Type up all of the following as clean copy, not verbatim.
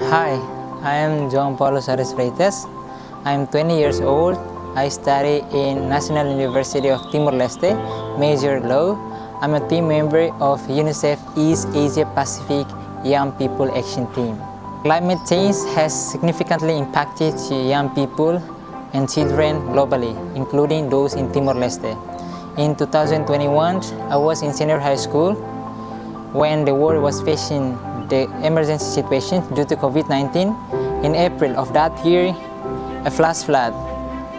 Hi, I am João Soares. I am 20 years old. I study in National University of Timor-Leste, major law. I'm a team member of UNICEF East Asia Pacific Young People Action Team. Climate change has significantly impacted young people and children globally, including those in Timor-Leste. In 2021, I was in senior high school when the world was facing the emergency situation due to COVID-19. In April of that year, a flash flood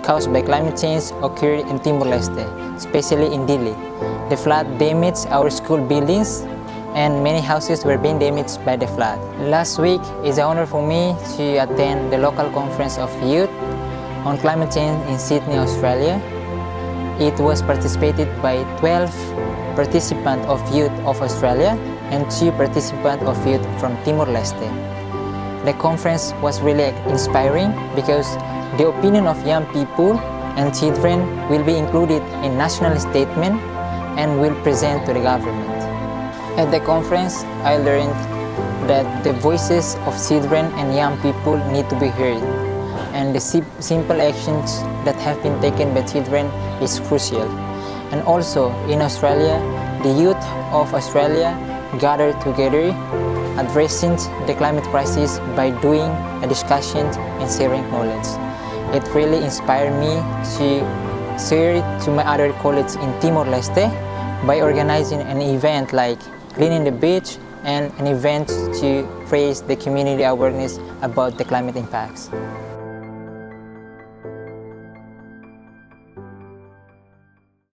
caused by climate change occurred in Timor-Leste, especially in Dili. The flood damaged our school buildings and many houses were being damaged by the flood. Last week, it's an honor for me to attend the local conference of youth on climate change in Sydney, Australia. It was participated by 12 participants of youth of Australia and 2 participants of youth from Timor-Leste. The conference was really inspiring because the opinion of young people and children will be included in national statement and will present to the government. At the conference, I learned that the voices of children and young people need to be heard, and the simple actions that have been taken by children is crucial. And also in Australia, the youth of Australia gathered together addressing the climate crisis by doing a discussion and sharing knowledge. It really inspired me to share it to my other colleagues in Timor-Leste by organizing an event like cleaning the beach and an event to raise the community awareness about the climate impacts.